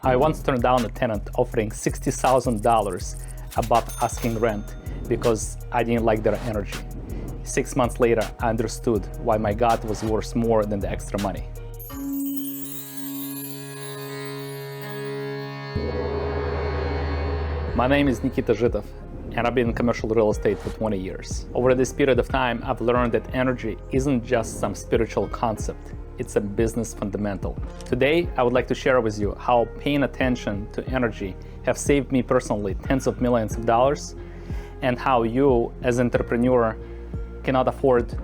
I once turned down a tenant offering $60,000 above asking rent because I didn't like their energy. 6 months later, I understood why my gut was worth more than the extra money. My name is Nikita Zhitov, and I've been in commercial real estate for 20 years. Over this period of time, I've learned that energy isn't just some spiritual concept. It's a business fundamental. Today, I would like to share with you how paying attention to energy have saved me personally tens of millions of dollars, and how you, as an entrepreneur, cannot afford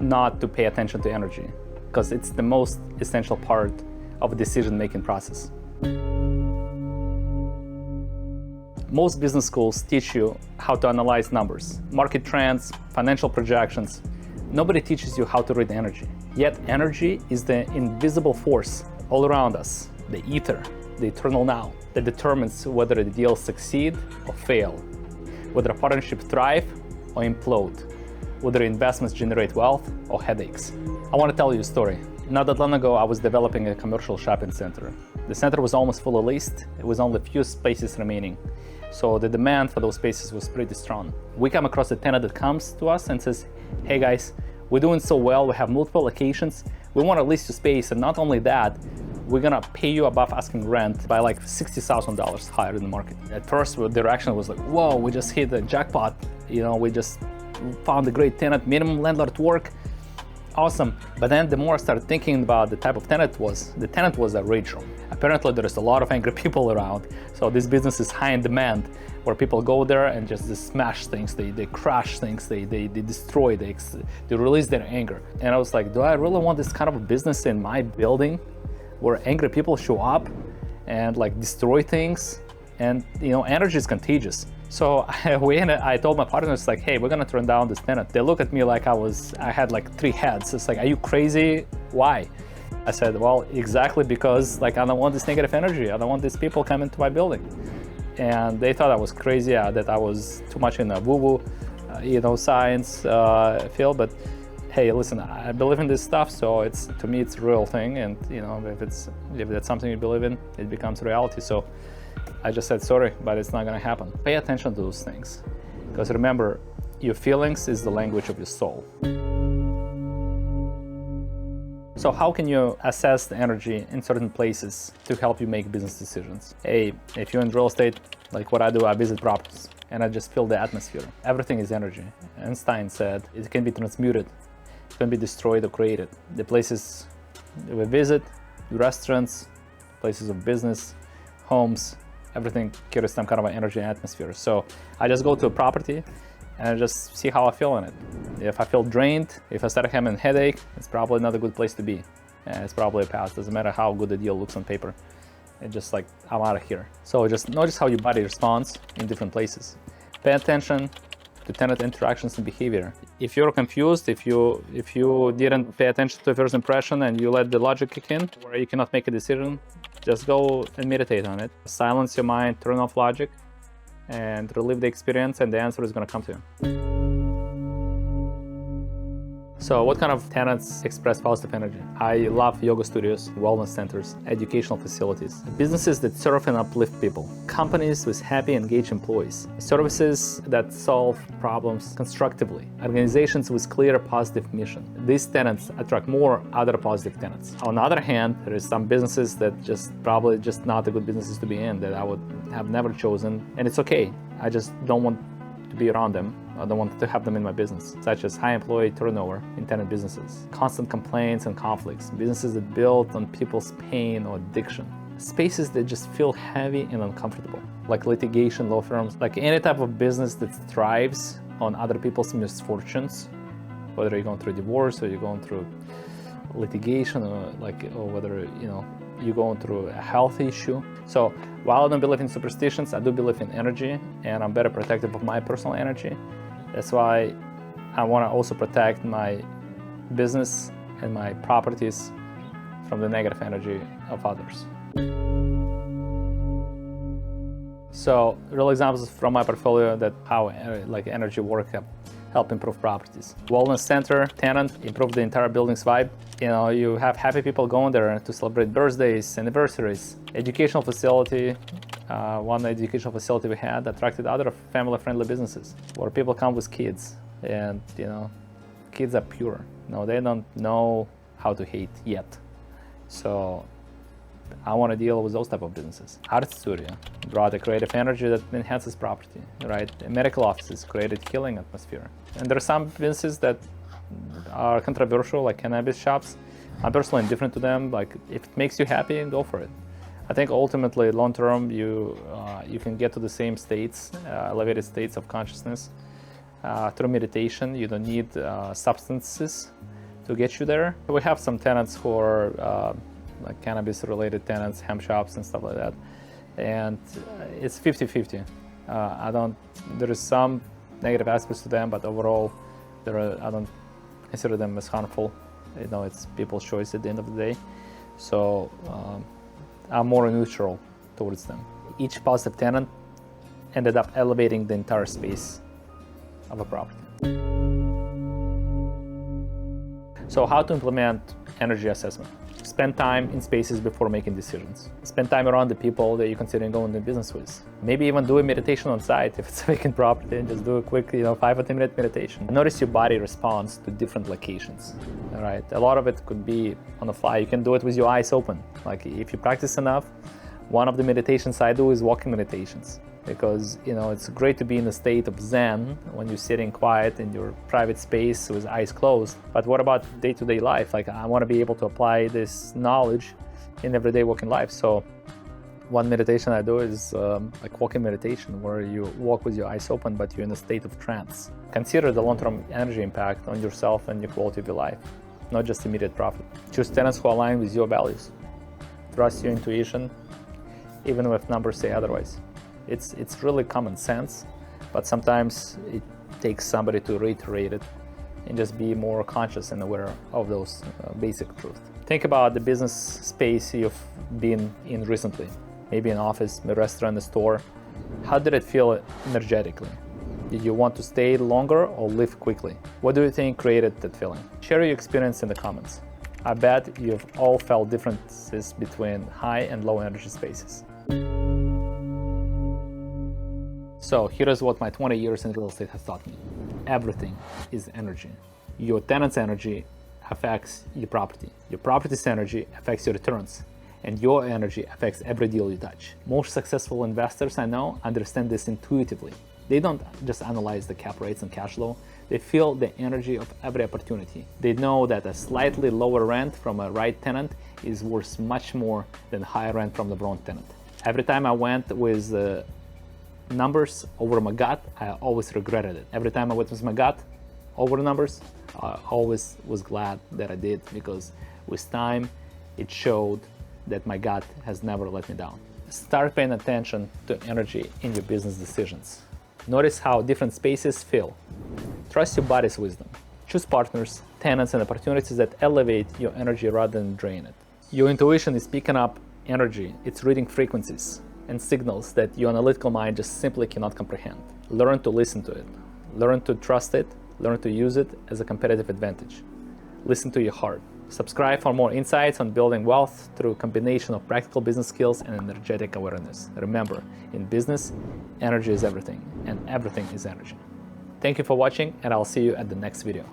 not to pay attention to energy, because it's the most essential part of the decision-making process. Most business schools teach you how to analyze numbers, market trends, financial projections. Nobody teaches you how to read energy. Yet energy is the invisible force all around us, the ether, the eternal now, that determines whether the deals succeed or fail, whether a partnership thrive or implode, whether investments generate wealth or headaches. I want to tell you a story. Not that long ago, I was developing a commercial shopping center. The center was almost fully leased. It was only a few spaces remaining. So the demand for those spaces was pretty strong. We come across a tenant that comes to us and says, hey guys, we're doing so well, we have multiple locations, we want to lease your space, and not only that, we're gonna pay you above asking rent by like $60,000 higher in the market. At first, the reaction was like, whoa, we just hit the jackpot. We just found a great tenant, minimum landlord work, awesome. But then the more I started thinking about the type of tenant the tenant was a rage room. Apparently there is a lot of angry people around, so this business is high in demand, where people go there and just smash things, they crash things, they destroy, they release their anger. And I was like, do I really want this kind of a business in my building, where angry people show up and like destroy things? And energy is contagious. So I told my partners, like, hey, we're gonna turn down this tenant. They look at me like I had like 3 heads. It's like, are you crazy? Why? I said, well, exactly because like I don't want this negative energy. I don't want these people coming to my building. And they thought I was crazy, that I was too much in a woo-woo, science field. But hey, listen, I believe in this stuff, so to me it's a real thing. And if that's something you believe in, it becomes reality. So I just said, sorry, but it's not gonna happen. Pay attention to those things, because remember, your feelings is the language of your soul. So how can you assess the energy in certain places to help you make business decisions? Hey, if you're in real estate, like what I do, I visit properties and I just feel the atmosphere. Everything is energy. Einstein said it can be transmuted, it can be destroyed or created. The places we visit, restaurants, places of business, homes, everything carries some kind of an energy and atmosphere. So I just go to a property and I just see how I feel in it. If I feel drained, if I start having a headache, it's probably not a good place to be. And it's probably a pass. Doesn't matter how good the deal looks on paper. It's just like, I'm out of here. So just notice how your body responds in different places. Pay attention to tenant interactions and behavior. If you're confused, if you didn't pay attention to the first impression and you let the logic kick in, where you cannot make a decision, just go and meditate on it. Silence your mind, turn off logic, and relive the experience, and the answer is going to come to you. So what kind of tenants express positive energy? I love yoga studios, wellness centers, educational facilities, businesses that serve and uplift people, companies with happy, engaged employees, services that solve problems constructively, organizations with clear, positive mission. These tenants attract more other positive tenants. On the other hand, there is some businesses that probably not the good businesses to be in, that I would have never chosen, and it's okay. I just don't want to be around them. I don't want to have them in my business, such as high employee turnover in tenant businesses, constant complaints and conflicts, businesses that build on people's pain or addiction, spaces that just feel heavy and uncomfortable, like litigation, law firms, like any type of business that thrives on other people's misfortunes, whether you're going through divorce or you're going through litigation, or whether you're going through a health issue. So while I don't believe in superstitions, I do believe in energy, and I'm better protective of my personal energy. That's why I want to also protect my business and my properties from the negative energy of others. So real examples from my portfolio that how energy work. help improve properties. Wellness center, tenant, improve the entire building's vibe. You have happy people going there to celebrate birthdays, anniversaries. Educational facility, one educational facility we had attracted other family-friendly businesses where people come with kids, and kids are pure. They don't know how to hate yet. So I want to deal with those type of businesses. Art studio brought a creative energy that enhances property, right? Medical offices created healing atmosphere. And there are some businesses that are controversial, like cannabis shops. I'm personally indifferent to them. Like, if it makes you happy, go for it. I think ultimately, long term, you can get to the same states, elevated states of consciousness through meditation. You don't need substances to get you there. We have some tenants who are like cannabis-related tenants, hemp shops and stuff like that, and it's 50-50. There is some negative aspects to them, but overall, I don't consider them as harmful. It's people's choice at the end of the day. So I'm more neutral towards them. Each positive tenant ended up elevating the entire space of a property. So how to implement energy assessment? Spend time in spaces before making decisions. Spend time around the people that you're considering going into business with. Maybe even do a meditation on site if it's a vacant property, and just do a quick 5 or 10 minute meditation. Notice your body responds to different locations. All right, a lot of it could be on the fly. You can do it with your eyes open. Like, if you practice enough, one of the meditations I do is walking meditations, because it's great to be in a state of Zen when you're sitting quiet in your private space with eyes closed. But what about day-to-day life? Like, I want to be able to apply this knowledge in everyday working life. So one meditation I do is like walking meditation, where you walk with your eyes open, but you're in a state of trance. Consider the long-term energy impact on yourself and your quality of your life, not just immediate profit. Choose tenants who align with your values. Trust your intuition, even if numbers say otherwise. It's really common sense, but sometimes it takes somebody to reiterate it and just be more conscious and aware of those basic truths. Think about the business space you've been in recently, maybe an office, a restaurant, a store. How did it feel energetically? Did you want to stay longer or leave quickly? What do you think created that feeling? Share your experience in the comments. I bet you've all felt differences between high and low energy spaces. So here's what my 20 years in real estate has taught me. Everything is energy. Your tenant's energy affects your property. Your property's energy affects your returns. And your energy affects every deal you touch. Most successful investors I know understand this intuitively. They don't just analyze the cap rates and cash flow. They feel the energy of every opportunity. They know that a slightly lower rent from a right tenant is worth much more than higher rent from the wrong tenant. Every time I went with numbers over my gut, I always regretted it. Every time I went with my gut over numbers, I always was glad that I did, because with time, it showed that my gut has never let me down. Start paying attention to energy in your business decisions. Notice how different spaces feel. Trust your body's wisdom. Choose partners, tenants, and opportunities that elevate your energy rather than drain it. Your intuition is picking up energy. It's reading frequencies and signals that your analytical mind just simply cannot comprehend. Learn to listen to it. Learn to trust it. Learn to use it as a competitive advantage. Listen to your heart. Subscribe for more insights on building wealth through a combination of practical business skills and energetic awareness. Remember, in business, energy is everything, and everything is energy. Thank you for watching, and I'll see you at the next video.